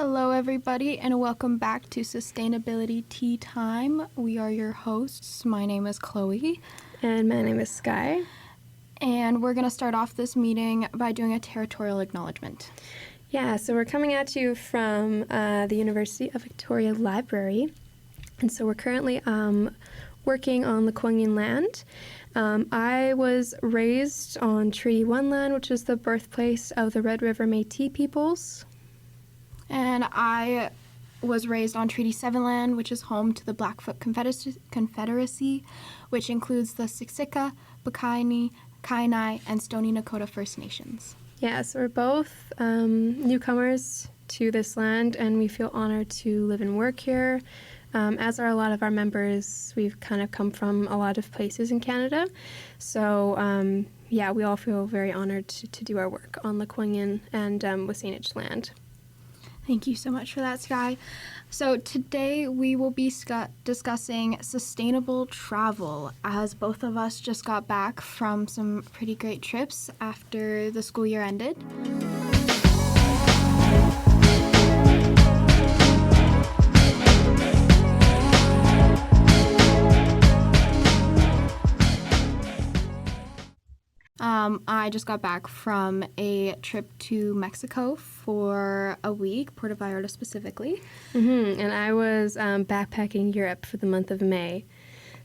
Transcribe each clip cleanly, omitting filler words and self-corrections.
Hello, everybody, and welcome back to Sustainability-Tea-Time. We are your hosts. My name is Chloe. And my name is Skye. And we're going to start off this meeting by doing a territorial acknowledgement. Yeah, so we're coming at you from the University of Victoria Library. And so we're currently working on Lekwungen land. I was raised on Treaty 1 land, which is the birthplace of the Red River Métis peoples. And I was raised on Treaty 7 land, which is home to the Blackfoot Confederacy, which includes the Siksika, Bakaini, Kainai, and Stoney Nakoda First Nations. Yeah, so we're both newcomers to this land, and we feel honored to live and work here. As are a lot of our members, we've kind of come from a lot of places in Canada. So, yeah, we all feel very honored to do our work on Lekwungen and WSÁNEĆ land. Thank you so much for that, Skye. So today we will be discussing sustainable travel, as both of us just got back from some pretty great trips after the school year ended. I just got back from a trip to Mexico for a week, Puerto Vallarta specifically. And I was backpacking Europe for the month of May.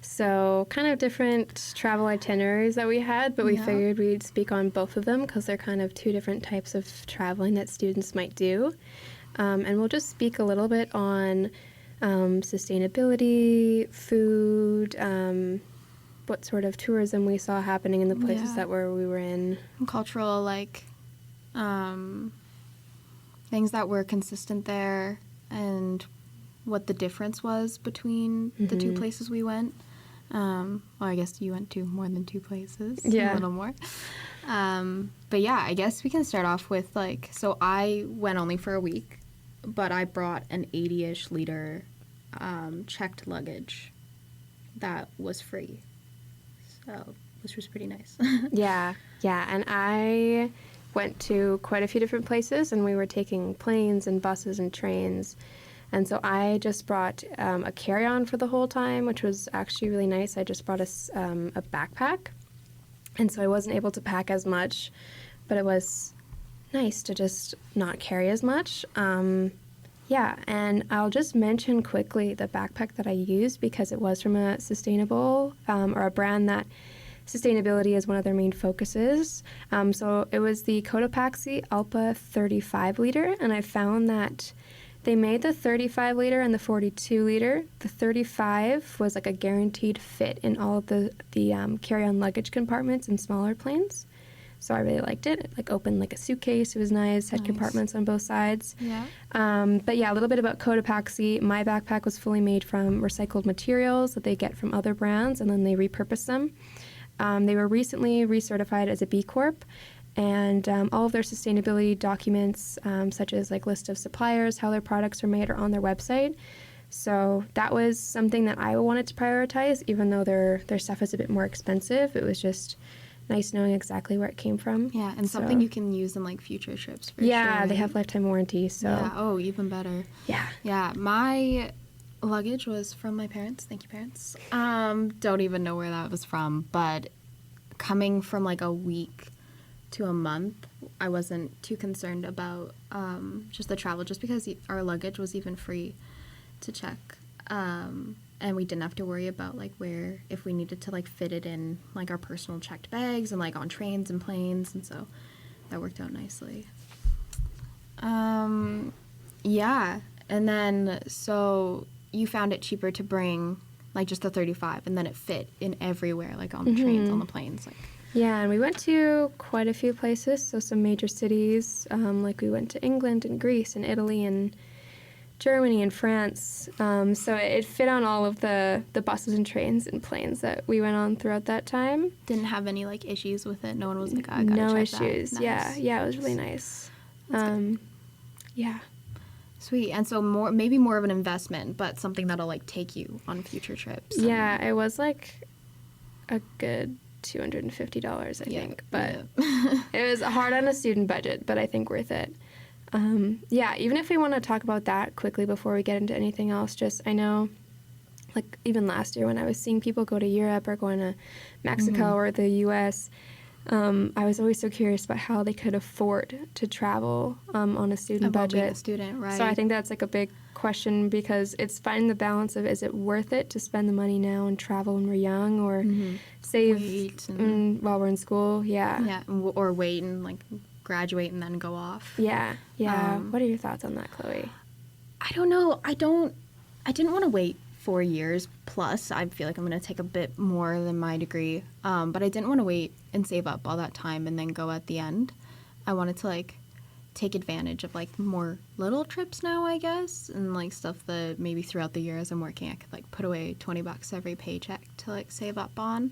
So kind of different travel itineraries that we had, but we figured we'd speak on both of them because they're kind of two different types of traveling that students might do. And we'll just speak a little bit on sustainability, food, what sort of tourism we saw happening in the places that we were in. Cultural, things that were consistent there and what the difference was between the two places we went. Well, I guess you went to more than two places. Yeah. A little more. But yeah, I guess we can start off with, so I went only for a week, but I brought an 80-ish liter checked luggage that was free. So, which was pretty nice. Yeah, and I went to quite a few different places, and we were taking planes and buses and trains, and so I just brought a carry-on for the whole time, which was actually really nice. I just brought a backpack, and so I wasn't able to pack as much, but it was nice to just not carry as much. Yeah, and I'll just mention quickly the backpack that I used because it was from a sustainable or a brand that sustainability is one of their main focuses. So it was the Cotopaxi Alpa 35 liter, and I found that they made the 35 liter and the 42 liter. The 35 was like a guaranteed fit in all of the carry-on luggage compartments in smaller planes. So I really liked it. It opened like a suitcase. It was nice. Had compartments on both sides. Yeah. But yeah, a little bit about Cotopaxi. My backpack was fully made from recycled materials that they get from other brands, and then they repurpose them. They were recently recertified as a B Corp, and all of their sustainability documents, such as list of suppliers, how their products are made, are on their website. So that was something that I wanted to prioritize, even though their stuff is a bit more expensive. It was just nice knowing exactly where it came from. Yeah, and something you can use in future trips for sure. Yeah, they have lifetime warranty, so. Yeah, even better. Yeah. Yeah, my luggage was from my parents. Thank you, parents. Don't even know where that was from, but coming from a week to a month, I wasn't too concerned about just the travel, just because our luggage was even free to check. And we didn't have to worry about where, if we needed to fit it in our personal checked bags and on trains and planes, and so that worked out nicely. Yeah, and then so you found it cheaper to bring just the 35, and then it fit in everywhere, on the trains, on the planes, Yeah, and we went to quite a few places, so some major cities, we went to England and Greece and Italy and Germany and France, so it fit on all of the buses and trains and planes that we went on throughout that time. Didn't have any issues with it. No one was I gotta no check issues. That. Nice. Yeah, it was really nice. Yeah. Sweet. And so maybe more of an investment, but something that'll take you on future trips. Yeah, it was a good $250, I think, but it was hard on a student budget, but I think worth it. Yeah, even if we want to talk about that quickly before we get into anything else, just I know, like even last year when I was seeing people go to Europe or going to Mexico or the U.S., I was always so curious about how they could afford to travel on a student About budget. being a student, right? So I think that's like a big question because it's finding the balance of is it worth it to spend the money now and travel when we're young or save while we're in school? Yeah, or wait and like graduate and then go off. Yeah. What are your thoughts on that, Chloe? I don't know. I didn't want to wait 4 years plus. I feel like I'm going to take a bit more than my degree. But I didn't want to wait and save up all that time and then go at the end. I wanted to like take advantage of like more little trips now, I guess, and like stuff that maybe throughout the year as I'm working, I could like put away $20 every paycheck to like save up on.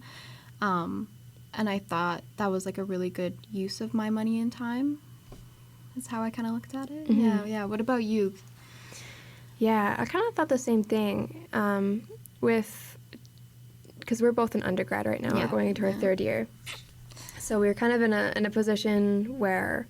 And I thought that was like a really good use of my money and time. That's how I kind of looked at it. Yeah. What about you? Yeah, I kind of thought the same thing because we're both in undergrad right now. Yeah. We're going into our third year. So we're kind of in a position where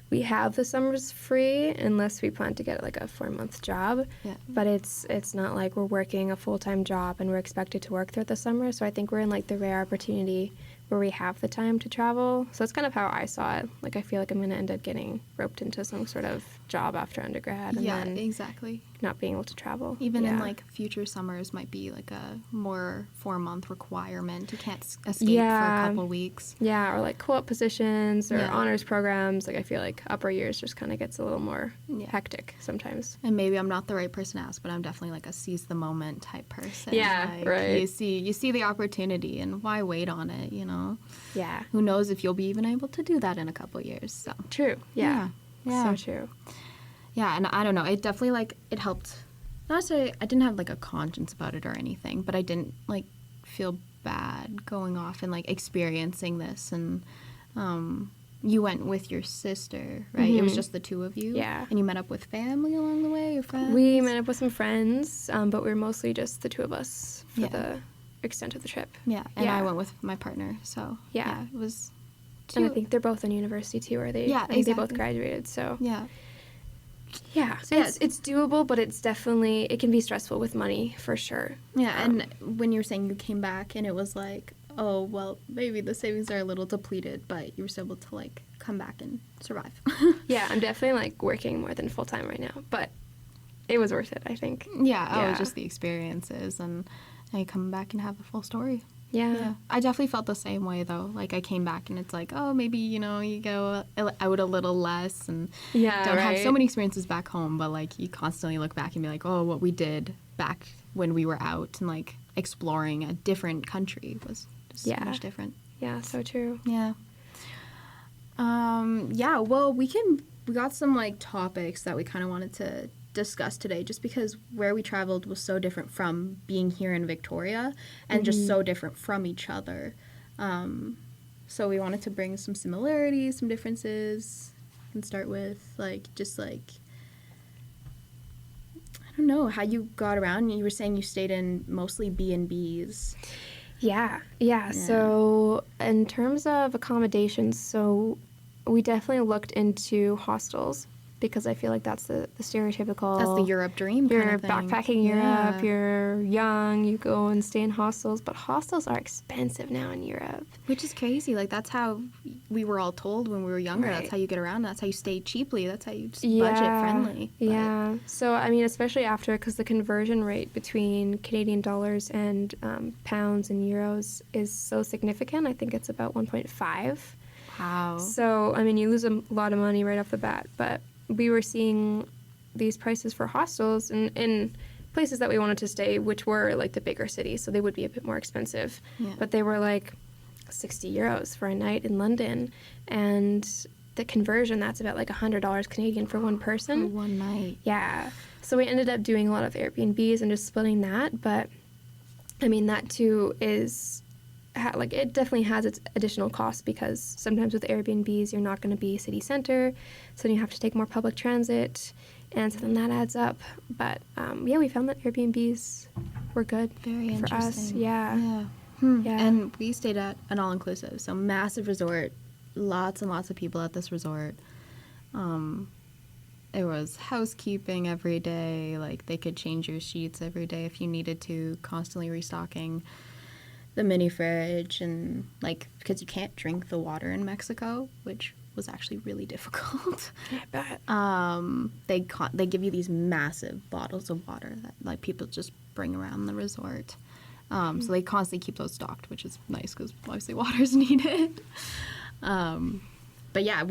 we have the summers free unless we plan to get like a 4-month job. Yeah. But it's not like we're working a full-time job and we're expected to work throughout the summer. So I think we're in like the rare opportunity where we have the time to travel. So that's kind of how I saw it. Like I feel like I'm going to end up getting roped into some sort of job after undergrad and then exactly. not being able to travel. Even in like future summers might be like a more 4-month requirement. You can't escape for a couple weeks. Yeah, or like co-op positions or honors programs. Like I feel like upper years just kind of gets a little more hectic sometimes. And maybe I'm not the right person to ask, but I'm definitely like a seize the moment type person. Yeah, like, right. You see the opportunity and why wait on it, you know? Yeah. Who knows if you'll be even able to do that in a couple years. So true. Yeah. Yeah. So true. Yeah, and I don't know. It definitely like it helped. Not necessarily, I didn't have like a conscience about it or anything, but I didn't like feel bad going off and like experiencing this. And you went with your sister, right? It was just the two of you. Yeah. And you met up with family along the way, or friends? We met up with some friends, but we were mostly just the two of us for the extent of the trip. Yeah, and I went with my partner, so yeah it was. And I think they're both in university too, are they? Yeah, I think they both graduated, so. Yeah. Yeah, so it's doable, but it's definitely, it can be stressful with money, for sure. Yeah, and when you were saying you came back and it was like, oh, well, maybe the savings are a little depleted, but you were still able to, like, come back and survive. Yeah, I'm definitely, like, working more than full-time right now, but it was worth it, I think. Yeah, just the experiences, and now you come back and have the full story. Yeah. I definitely felt the same way, though. Like, I came back, and it's like, oh, maybe, you know, you go out a little less and don't have so many experiences back home, but, like, you constantly look back and be like, oh, what we did back when we were out and, like, exploring a different country was just so much different. Yeah, so true. Yeah. Well, we got some, like, topics that we kind of wanted to discuss today, just because where we traveled was so different from being here in Victoria and just so different from each other. So we wanted to bring some similarities, some differences, and start with I don't know, how you got around. You were saying you stayed in mostly B&Bs. Yeah. So in terms of accommodations, so we definitely looked into hostels, because I feel like that's the stereotypical... That's the Europe dream kind of thing. You're backpacking Europe, you're young, you go and stay in hostels, but hostels are expensive now in Europe. Which is crazy. Like, that's how we were all told when we were younger. Right. That's how you get around. That's how you stay cheaply. That's how you just budget-friendly. Yeah. So, I mean, especially after, because the conversion rate between Canadian dollars and pounds and euros is so significant. I think it's about 1.5. Wow. So, I mean, you lose a lot of money right off the bat, but we were seeing these prices for hostels in places that we wanted to stay, which were like the bigger cities, so they would be a bit more expensive. Yeah. But they were like 60 euros for a night in London, and the conversion, that's about like $100 Canadian for one person. For one night. Yeah. So we ended up doing a lot of Airbnbs and just splitting that, but I mean, that too is... like, it definitely has its additional costs, because sometimes with Airbnbs you're not going to be city center, so you have to take more public transit, and so then that adds up. But we found that Airbnbs were good for us. Yeah. And we stayed at an all-inclusive, so massive resort, lots and lots of people at this resort. There was housekeeping every day. Like, they could change your sheets every day if you needed to, constantly restocking the mini fridge, and, like, because you can't drink the water in Mexico, which was actually really difficult. I bet. They give you these massive bottles of water that, like, people just bring around the resort. So they constantly keep those stocked, which is nice because obviously water's needed. But yeah,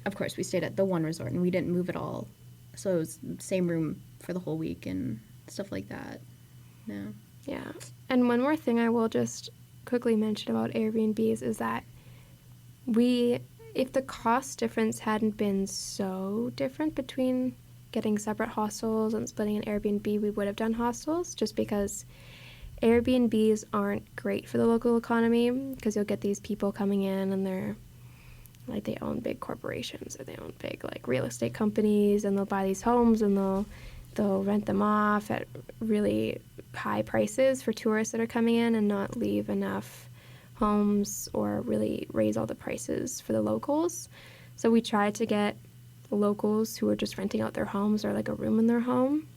of course, we stayed at the one resort and we didn't move at all. So it was the same room for the whole week and stuff like that. No. Yeah. And one more thing I will just quickly mention about Airbnbs is that if the cost difference hadn't been so different between getting separate hostels and splitting an Airbnb, we would have done hostels, just because Airbnbs aren't great for the local economy, because you'll get these people coming in and they're like, they own big corporations or they own big like real estate companies, and they'll buy these homes and they'll rent them off at really high prices for tourists that are coming in and not leave enough homes or really raise all the prices for the locals. So we tried to get locals who were just renting out their homes or like a room in their home,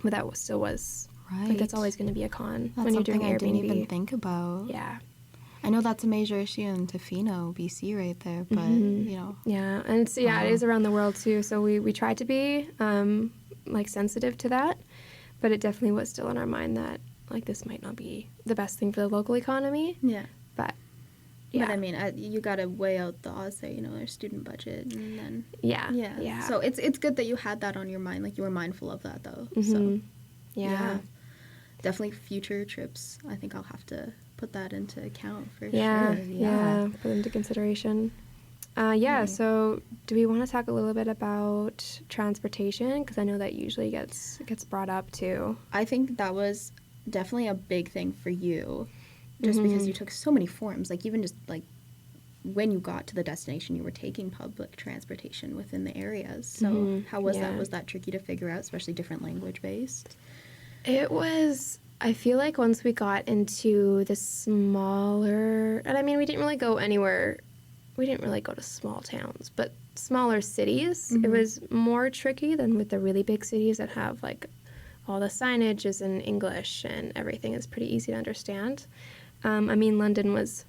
but that still was Right. like, that's always going to be a con That's when you're doing something Airbnb. I didn't even think about. Yeah. I know that's a major issue in Tofino, BC, right there, but Mm-hmm. you know. Yeah, and it's, yeah, it is around the world too. So we tried to be like sensitive to that, but it definitely was still in our mind that like this might not be the best thing for the local economy. Yeah. But yeah, But I mean, you got to weigh out the odds there, you know, their student budget, and then yeah. So it's good that you had that on your mind, like you were mindful of that though. Mm-hmm. So Yeah. definitely future trips. I think I'll have to put that into account for Yeah, sure. yeah, put into consideration. So do we want to talk a little bit about transportation? Because I know that usually gets brought up too. I think that was definitely a big thing for you, just because you took so many forms. Like, even just like when you got to the destination, you were taking public transportation within the areas. So how was that? Was that tricky to figure out, especially different language based? It was, I feel like once we got into the smaller, and I mean, we didn't really go anywhere, we didn't really go to small towns, but smaller cities, it was more tricky than with the really big cities that have like all the signage is in English and everything is pretty easy to understand. I mean, London was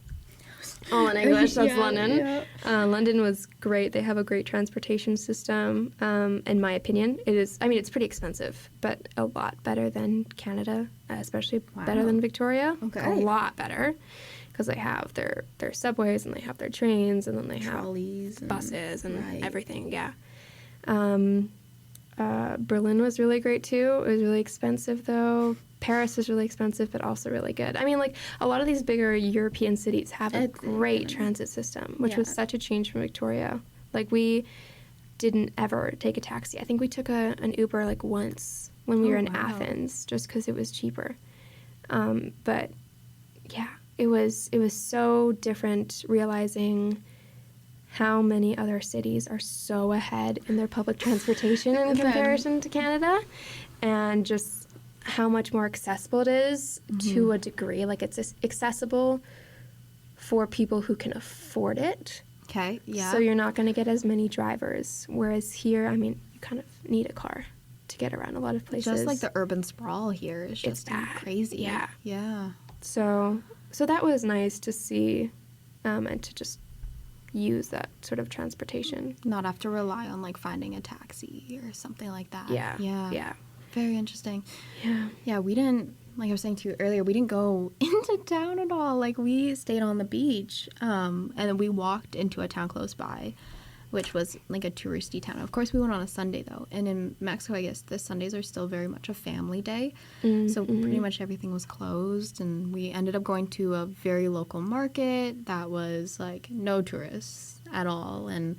all in English. That's London. Yeah. London was great. They have a great transportation system. In my opinion, it is. I mean, it's pretty expensive, but a lot better than Canada, especially better than Victoria. Okay. A lot better, because they have their subways and they have their trains and then they have Trolleys, buses and right. everything. Yeah. Berlin was really great too. It was really expensive though. Paris is really expensive, but also really good. I mean, like, a lot of these bigger European cities have a great transit system, which was such a change from Victoria. Like, we didn't ever take a taxi. I think we took an Uber, like, once when we were in Athens, just because it was cheaper. But, yeah, it was so different realizing how many other cities are so ahead in their public transportation in comparison to Canada, and just how much more accessible it is to a degree. Like, it's accessible for people who can afford it. Okay, yeah. So you're not going to get as many drivers. Whereas here, I mean, you kind of need a car to get around a lot of places. Just like the urban sprawl here is just crazy. Yeah. Yeah. So that was nice to see, and to just use that sort of transportation. Not have to rely on, like, finding a taxi or something like that. Yeah. Very interesting. Yeah. Yeah, we didn't, like I was saying to you earlier, we didn't go into town at all. Like, we stayed on the beach, and then we walked into a town close by, which was, like, a touristy town. Of course, we went on a Sunday, though. And in Mexico, I guess the Sundays are still very much a family day. So pretty much everything was closed, and we ended up going to a very local market that was, like, no tourists at all. And,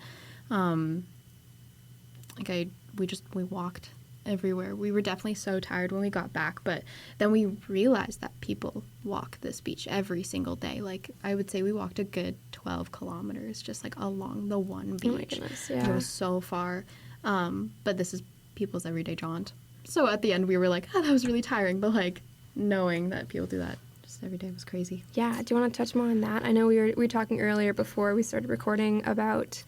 we walked everywhere. We were definitely so tired when we got back, but then we realized that people walk this beach every single day. Like, I would say we walked a good 12 kilometers just, like, along the one beach. Oh my goodness, yeah. It was so far. But this is people's everyday jaunt. So at the end we were like, oh, that was really tiring, but, like, knowing that people do that just every day was crazy. Yeah. Do you want to touch more on that? I know we were talking earlier before we started recording about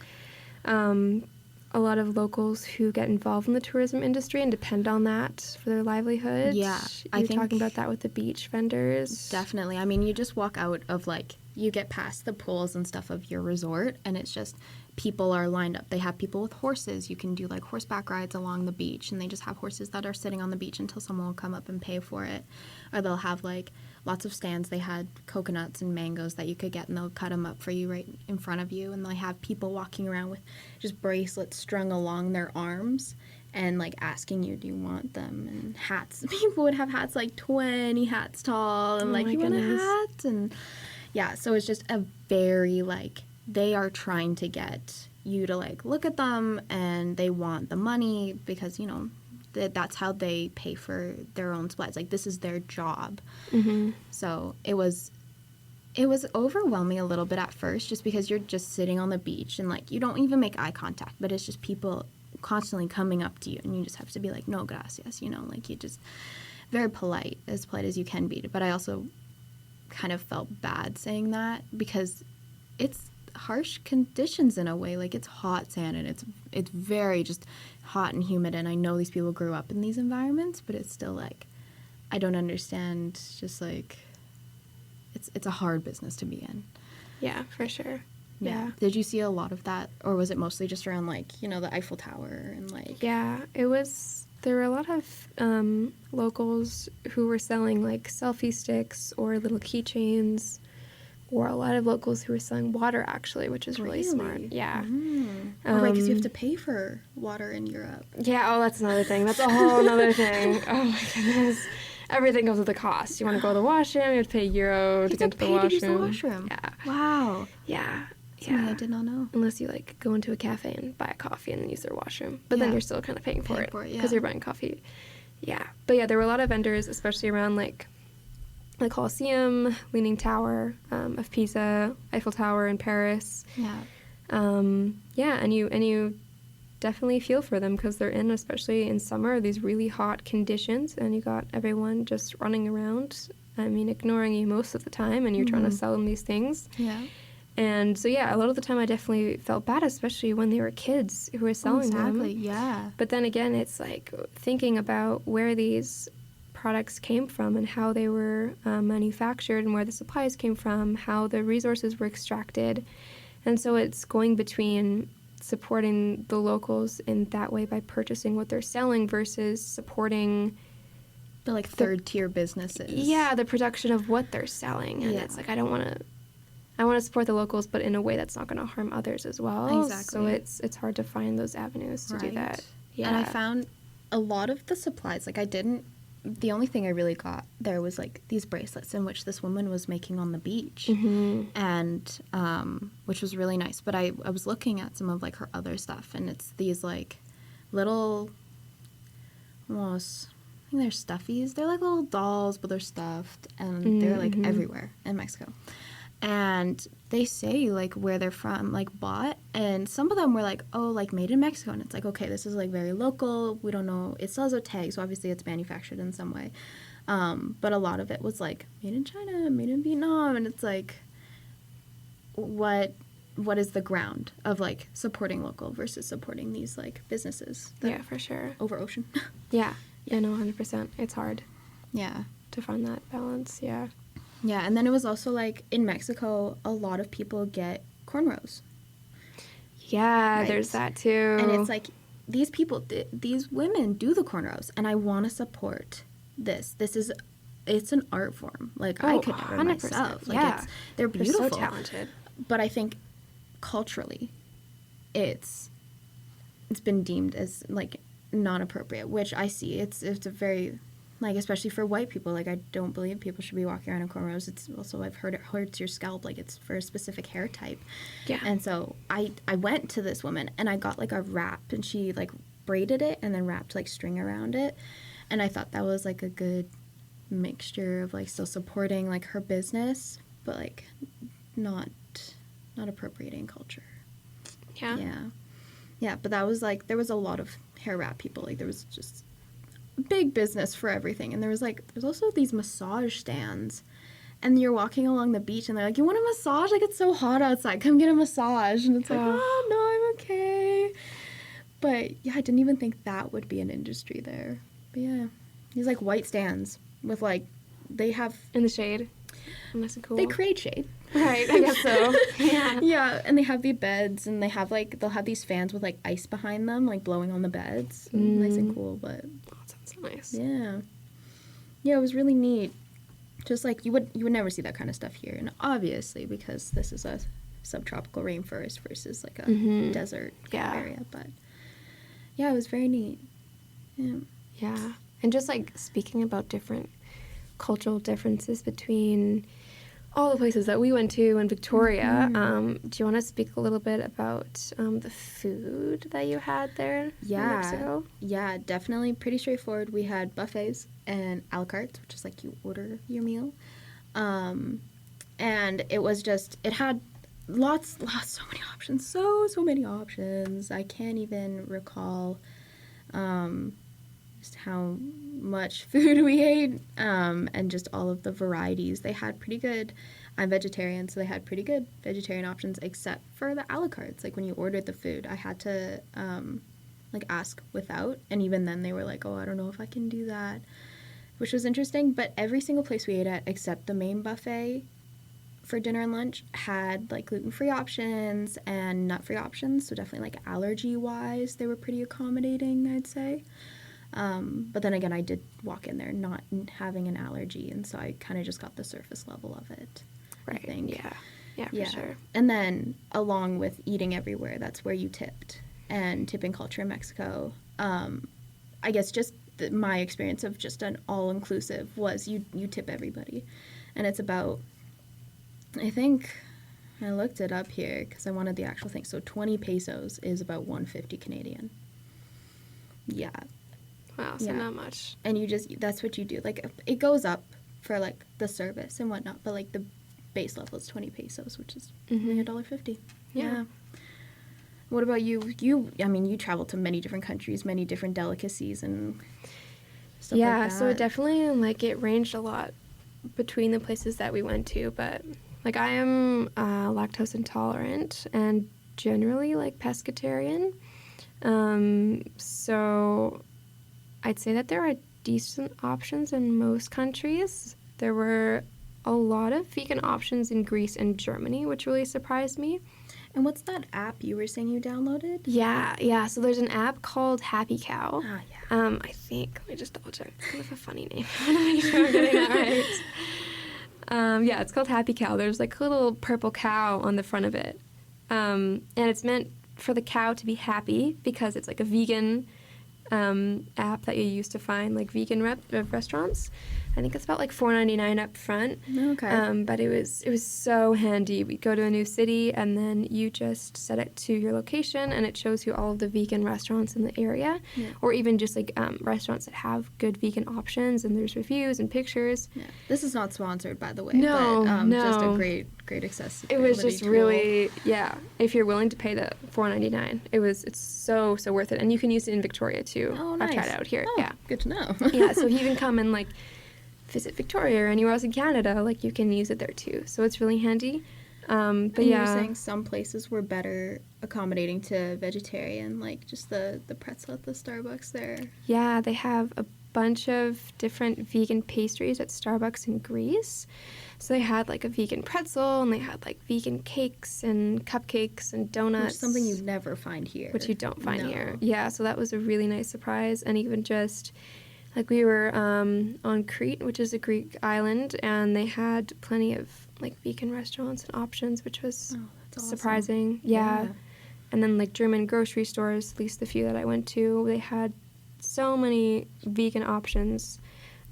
a lot of locals who get involved in the tourism industry and depend on that for their livelihood. Yeah, You're talking about that with the beach vendors. Definitely. I mean, you just walk out of, like, you get past the pools and stuff of your resort, and it's just people are lined up. They have people with horses. You can do, like, horseback rides along the beach, and they just have horses that are sitting on the beach until someone will come up and pay for it. Or they'll have, like, lots of stands. They had coconuts and mangoes that you could get, and they'll cut them up for you right in front of you. And they have people walking around with just bracelets strung along their arms and, like, asking you, do you want them? And hats. People would have hats, like, 20 hats tall, and, like, you want a hat? And, yeah, so it's just a very, like, they are trying to get you to, like, look at them, and they want the money because, you know, that's how they pay for their own supplies. Like, this is their job. Mm-hmm. So it was overwhelming a little bit at first, just because you're just sitting on the beach and, like, you don't even make eye contact, but it's just people constantly coming up to you, and you just have to be like, no gracias, you know, like, you just very polite as you can be. But I also kind of felt bad saying that because it's harsh conditions in a way. Like, it's hot sand, and it's very just hot and humid, and I know these people grew up in these environments, but it's still, like, I don't understand, just, like, it's a hard business to be in. Yeah, for sure. Yeah. Did you see a lot of that, or was it mostly just around, like, you know, the Eiffel Tower and, like... Yeah, there were a lot of locals who were selling, like, selfie sticks or little keychains, or a lot of locals who were selling water, actually, which is really smart. Yeah. Oh, right, because you have to pay for water in Europe. Yeah, that's another thing. That's a whole other thing. Oh, my goodness. Everything comes with a cost. You want to go to the washroom, you have to pay €1 to get to the washroom. To use the washroom. Yeah. Wow. Yeah. Something I did not know. Unless you, like, go into a cafe and buy a coffee and then use their washroom. But then you're still kind of paying for it because you're buying coffee. Yeah. But, yeah, there were a lot of vendors, especially around, like, the Colosseum, Leaning Tower of Pisa, Eiffel Tower in Paris. Yeah. Yeah, and you definitely feel for them because they're in, especially in summer, these really hot conditions, and you got everyone just running around, I mean, ignoring you most of the time, and you're trying to sell them these things. Yeah. And so, yeah, a lot of the time I definitely felt bad, especially when they were kids who were selling them. Exactly, yeah. But then again, it's like thinking about where these products came from and how they were manufactured and where the supplies came from, how the resources were extracted. And so it's going between supporting the locals in that way by purchasing what they're selling versus supporting the, like, third-tier businesses. Yeah, the production of what they're selling. And it's like, I want to support the locals, but in a way that's not going to harm others as well. Exactly. So it's hard to find those avenues to do that. Yeah. And I found a lot of the supplies, like, the only thing I really got there was, like, these bracelets in which this woman was making on the beach, and which was really nice. But I was looking at some of, like, her other stuff, and it's these, like, little, almost, I think they're stuffies. They're like little dolls, but they're stuffed, and they're, like, everywhere in Mexico. And they say, like, where they're from, like, bought, and some of them were like, oh, like, made in Mexico, and it's like, okay, this is, like, very local, we don't know, it still has a tag, so obviously it's manufactured in some way, but a lot of it was, like, made in China, made in Vietnam, and it's like, what is the ground of, like, supporting local versus supporting these, like, businesses? Yeah, for sure. Over ocean. Yeah, no, 100%. It's hard. Yeah. To find that balance, yeah. Yeah, and then it was also, like, in Mexico, a lot of people get cornrows. Yeah, right? There's that too. And it's like, these people, these women do the cornrows, and I want to support this. It's an art form. Like, I could never 100%. Myself. Like, yeah. They're beautiful. They're so talented. But I think culturally, it's been deemed as, like, not appropriate, which I see. It's a very... like, especially for white people, like, I don't believe people should be walking around in cornrows. It's also, I've heard it hurts your scalp, like, it's for a specific hair type. Yeah. And so I went to this woman, and I got, like, a wrap, and she, like, braided it and then wrapped, like, string around it. And I thought that was, like, a good mixture of, like, still supporting, like, her business, but, like, not appropriating culture. Yeah. Yeah, but that was, like, there was a lot of hair wrap people. Like, there was just... big business for everything. And there's also these massage stands, and you're walking along the beach, and they're like, you want a massage? Like, it's so hot outside, come get a massage. And it's like, oh no, I'm okay. But yeah, I didn't even think that would be an industry there. But yeah, these like white stands with like, they have... In the shade. Nice and cool. They create shade. Right, I guess so. Yeah. Yeah, and they have the beds, and they have like, they'll have these fans with like ice behind them, like blowing on the beds. Nice and cool, but... Oh, that sounds nice. Yeah. Yeah, it was really neat. Just like, you would never see that kind of stuff here. And obviously, because this is a subtropical rainforest versus like a desert area. But yeah, it was very neat. Yeah. Yeah. And just like speaking about different cultural differences between all the places that we went to in Victoria, do you want to speak a little bit about the food that you had there in Mexico? Yeah, definitely pretty straightforward. We had buffets and a la carte, which is like you order your meal. And it was just, it had lots, so many options. So many options. I can't even recall just how much food we ate, and just all of the varieties. They had pretty good, I'm vegetarian, so they had pretty good vegetarian options, except for the a la cartes. Like when you ordered the food, I had to like ask without, and even then they were like, oh, I don't know if I can do that, which was interesting. But every single place we ate at, except the main buffet for dinner and lunch, had like gluten-free options and nut-free options. So definitely like allergy-wise, they were pretty accommodating, I'd say. But then again, I did walk in there not having an allergy, and so I kind of just got the surface level of it. Right. I think. Yeah, for sure. And then along with eating everywhere, that's where you tipped. And tipping culture in Mexico, I guess just my experience of just an all-inclusive was you tip everybody. And it's about, I think, I looked it up here because I wanted the actual thing. So 20 pesos is about 150 Canadian. Yeah. Wow, so not much. And you just, that's what you do. Like, it goes up for, like, the service and whatnot, but, like, the base level is 20 pesos, which is only $1.50. Yeah. What about you? I mean, you traveled to many different countries, many different delicacies and stuff like that. Yeah, so it definitely, like, it ranged a lot between the places that we went to, but, like, I am lactose intolerant and generally, like, pescatarian. So I'd say that there are decent options in most countries. There were a lot of vegan options in Greece and Germany, which really surprised me. And what's that app you were saying you downloaded? Yeah. So there's an app called Happy Cow. Ah, yeah. I think, let me just double check. It's kind of a funny name. I want to make sure I'm getting that right. Yeah, it's called Happy Cow. There's like a little purple cow on the front of it. And it's meant for the cow to be happy because it's like a vegan app that you use to find like vegan restaurants. I think it's about like $4.99 up front. Okay. But it was so handy. We go to a new city and then you just set it to your location and it shows you all of the vegan restaurants in the area, or even just like restaurants that have good vegan options, and there's reviews and pictures. Yeah. This is not sponsored, by the way. No, but, no. Just a great accessibility. It was just tool. really, if you're willing to pay the $4.99, it's so worth it. And you can use it in Victoria too. Oh, nice. I've tried it out here. Oh, yeah. Good to know. Yeah, so if you can come and like visit Victoria or anywhere else in Canada, like you can use it there too. So it's really handy. But and yeah. You were saying some places were better accommodating to vegetarian, like just the pretzel at the Starbucks there. Yeah, they have a bunch of different vegan pastries at Starbucks in Greece. So they had like a vegan pretzel, and they had like vegan cakes and cupcakes and donuts. Which is something you never find here. Which you don't find here. Yeah, so that was a really nice surprise. And even just, like we were on Crete, which is a Greek island, and they had plenty of like vegan restaurants and options, which was surprising. Awesome. Yeah. And then like German grocery stores, at least the few that I went to, they had so many vegan options.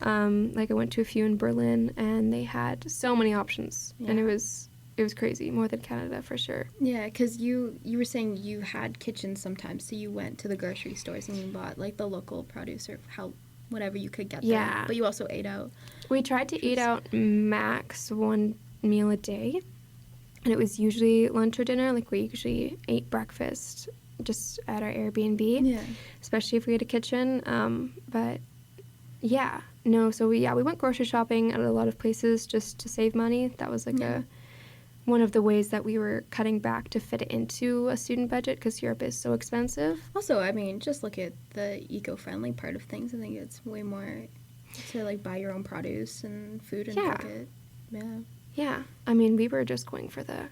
Like I went to a few in Berlin, and they had so many options, and it was crazy, more than Canada for sure. Yeah, because you were saying you had kitchens sometimes, so you went to the grocery stores and you bought like the local produce or whatever you could get there. But you also ate out. We tried to eat out max one meal a day, and it was usually lunch or dinner. Like we usually ate breakfast just at our Airbnb, especially if we had a kitchen. But yeah, no. So we went grocery shopping at a lot of places just to save money. That was like one of the ways that we were cutting back to fit it into a student budget because Europe is so expensive. Also, I mean, just look at the eco-friendly part of things. I think it's way more to, like, buy your own produce and food and cook it. Yeah. Yeah. I mean, we were just going for the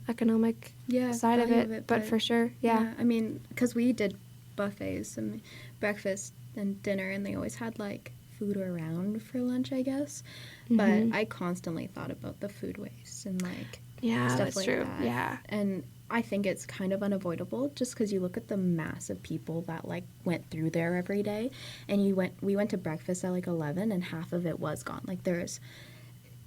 economic side of it, but for sure, yeah. I mean, because we did buffets and breakfast and dinner, and they always had, like, food around for lunch, I guess. But I constantly thought about the food waste and, like, stuff that's like true. that. Yeah. And I think it's kind of unavoidable just because you look at the mass of people that, like, went through there every day. And we went to breakfast at, like, 11, and half of it was gone. Like,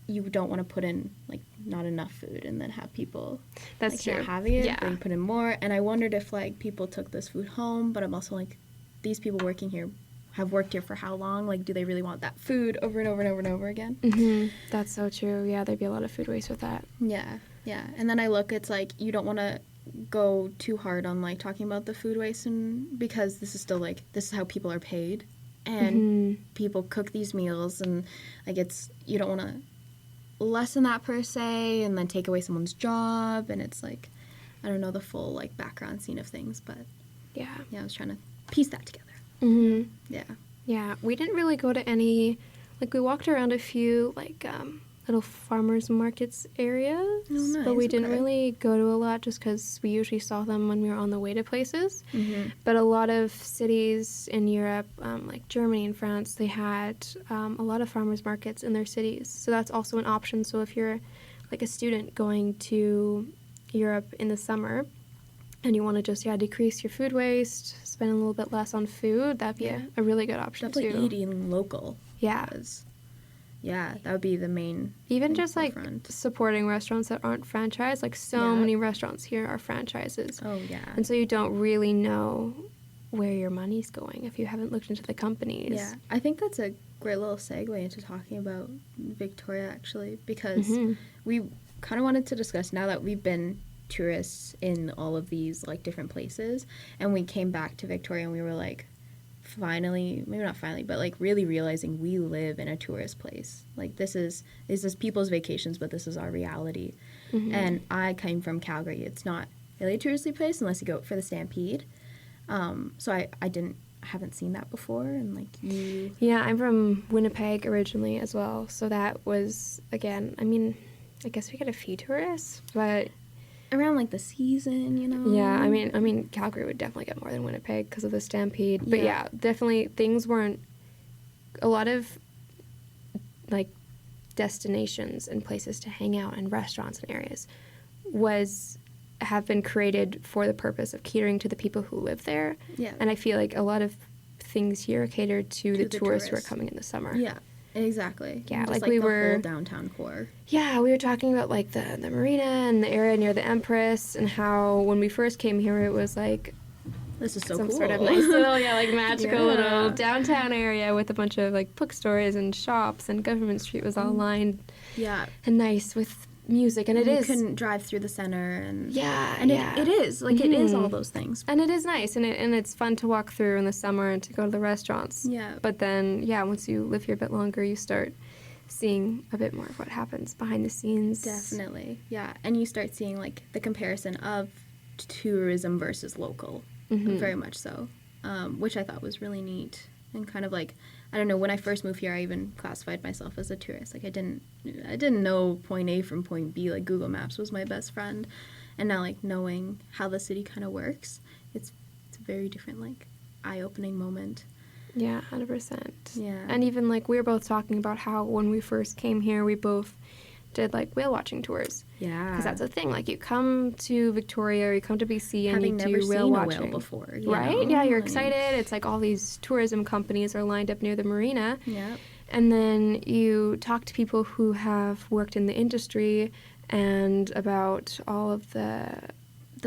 you don't want to put in, like, not enough food and then have people That's like, true. not having it, Yeah. then you put in more. And I wondered if, like, people took this food home, but I'm also like, these people working here have worked here for how long? Like, do they really want that food over and over and over and over again? Mm-hmm. That's so true. Yeah, there'd be a lot of food waste with that. Yeah. And then I look, it's like, you don't want to go too hard on, like, talking about the food waste, and because this is still, like, this is how people are paid. And people cook these meals, and, like, you don't want to lessen that per se and then take away someone's job, and it's like, I don't know the full, like, background scene of things, but Yeah. I was trying to piece that together. Mm-hmm. Yeah, we didn't really go to any, like, we walked around a few, like, little farmers markets areas, but we didn't really go to a lot just because we usually saw them when we were on the way to places. But a lot of cities in Europe, like Germany and France, they had a lot of farmers markets in their cities, so that's also an option. So if you're, like, a student going to Europe in the summer and you want to just decrease your food waste, spend a little bit less on food, that'd be a really good option definitely too. eating local. Yeah. Yeah, that would be the main. Even just, like, forefront. supporting restaurants that aren't franchised. Like, so many restaurants here are franchises. Oh, yeah. And so you don't really know where your money's going if you haven't looked into the companies. Yeah, I think that's a great little segue into talking about Victoria, actually, because we kind of wanted to discuss, now that we've been tourists in all of these, like, different places, and we came back to Victoria and we were like, finally, maybe not finally, but, like, really realizing we live in a tourist place. Like, this is people's vacations, but this is our reality. And I came from Calgary. It's not really a touristy place unless you go for the Stampede. So I haven't seen that before, and, like, you... Yeah, I'm from Winnipeg originally as well, so that was, again, I mean, I guess we get a few tourists, but... Around, like, the season, you know? Yeah, I mean, Calgary would definitely get more than Winnipeg because of the Stampede. But yeah, definitely things weren't... A lot of, like, destinations and places to hang out and restaurants and areas have been created for the purpose of catering to the people who live there. Yeah. And I feel like a lot of things here are catered to the tourists who are coming in the summer. Yeah. Exactly. Yeah, just, like we the were whole downtown core. Yeah, we were talking about, like, the marina and the area near the Empress, and how when we first came here it was like this is so some cool. sort of nice little like magical little downtown area with a bunch of, like, bookstores and shops, and Government Street was all lined and nice with music, and you couldn't drive through the center, and it is like it is all those things, and it is nice, and it's fun to walk through in the summer and to go to the restaurants. But then once you live here a bit longer, you start seeing a bit more of what happens behind the scenes. Definitely. And you start seeing, like, the comparison of tourism versus local, very much so, which I thought was really neat. And kind of, like, I don't know, when I first moved here, I even classified myself as a tourist. Like, I didn't know point A from point B. Like, Google Maps was my best friend. And now, like, knowing how the city kind of works, it's a very different, like, eye-opening moment. Yeah, 100%. Yeah. And even, like, we were both talking about how when we first came here, we both did, like, whale watching tours. Yeah. Because that's a thing. Like, you come to Victoria or you come to BC and Having you do never whale seen watching. a whale before. Right? Yeah, you're excited. It's like all these tourism companies are lined up near the marina. Yeah. And then you talk to people who have worked in the industry and about all of the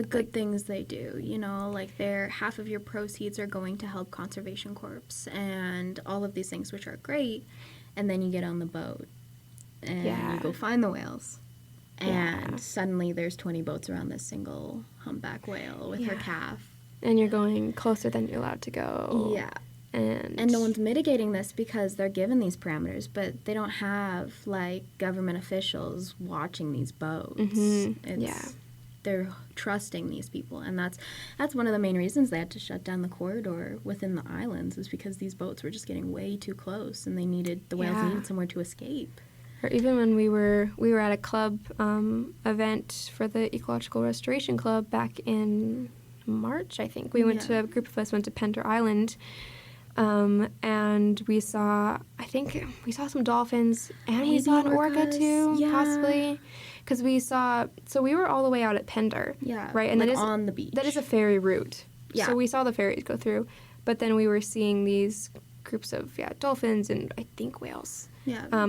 good things they do, you know, like half of your proceeds are going to help Conservation Corps and all of these things, which are great. And then you get on the boat and you go find the whales. And suddenly there's 20 boats around this single humpback whale with her calf. And you're going closer than you're allowed to go. Yeah. And no one's mitigating this because they're given these parameters, but they don't have, like, government officials watching these boats. They're trusting these people, and that's one of the main reasons they had to shut down the corridor within the islands, is because these boats were just getting way too close, and the whales needed somewhere to escape. Or even when we were at a club event for the Ecological Restoration Club back in March, I think. A group of us went to Penter Island, and we saw some dolphins, and we saw an orca too, possibly. Because we were all the way out at Pender, right? And like that is on the beach. That is a ferry route. Yeah. So we saw the ferries go through, but then we were seeing these groups of dolphins and I think whales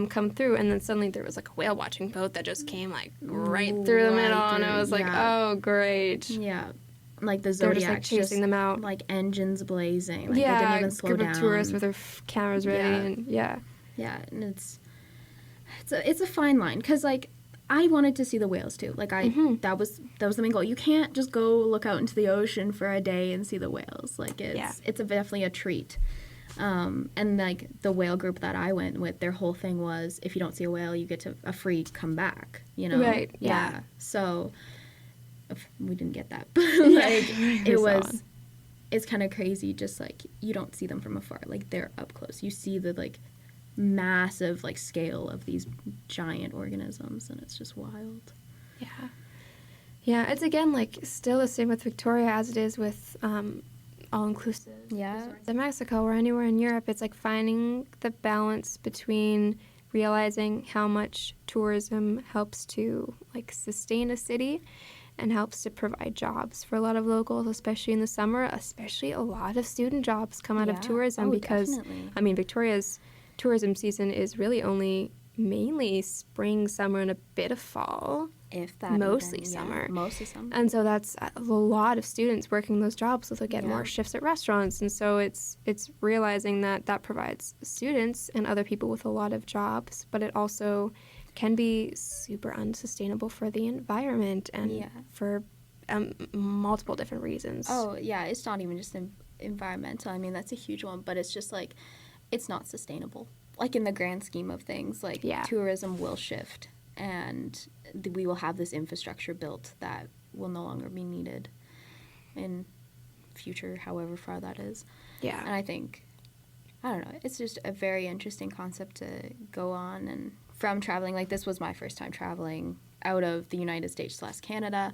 come through, and then suddenly there was like a whale watching boat that just came like right through the middle, and I was like, oh great. Yeah. Like the Zodiac, just like chasing them out, like engines blazing. Like they didn't even slow down. Group of tourists with their cameras ready, and and it's a fine line, because like I wanted to see the whales too. Like that was the main goal. You can't just go look out into the ocean for a day and see the whales. Like it's definitely a treat. And like the whale group that I went with, their whole thing was, if you don't see a whale, you get a free come back. You know, right? Yeah. So we didn't get that, but like it's kind of crazy. Just like you don't see them from afar. Like they're up close. You see the like massive like scale of these giant organisms, and it's just wild. It's again like still the same with Victoria as it is with all-inclusive resorts in Mexico or anywhere in Europe. It's like finding the balance between realizing how much tourism helps to like sustain a city and helps to provide jobs for a lot of locals, especially in the summer. Especially a lot of student jobs come out of tourism, because definitely. I mean, Victoria's tourism season is really only mainly spring, summer, and a bit of fall. If that mostly even, summer. Mostly summer. And so that's a lot of students working those jobs, so they'll get more shifts at restaurants. And so it's realizing that provides students and other people with a lot of jobs, but it also can be super unsustainable for the environment and for multiple different reasons. Oh, yeah, it's not even just environmental. I mean, that's a huge one, but it's just like, it's not sustainable. Like in the grand scheme of things, like tourism will shift, and we will have this infrastructure built that will no longer be needed in future, however far that is. Yeah. And I think, I don't know, it's just a very interesting concept to go on. And from traveling, like this was my first time traveling out of the United States / Canada.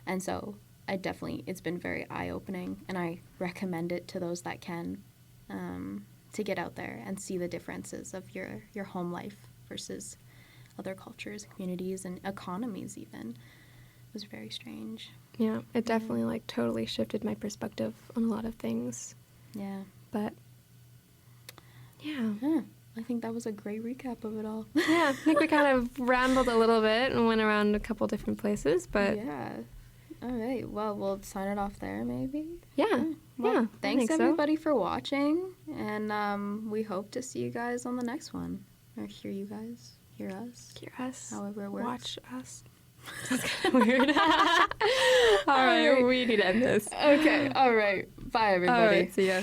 And so it's been very eye-opening, and I recommend it to those that can, to get out there and see the differences of your home life versus other cultures, communities, and economies even. It was very strange. Yeah, it definitely like totally shifted my perspective on a lot of things. Yeah. But I think that was a great recap of it all. Yeah, I think we kind of rambled a little bit and went around a couple different places, but yeah. All right. Well, we'll sign it off there, maybe. Yeah. Well, thanks everybody for watching, and we hope to see you guys on the next one, or hear us. However it works. Watch us. That's kind of weird. All right, we need to end this. Okay. All right. Bye, everybody. All right. See ya.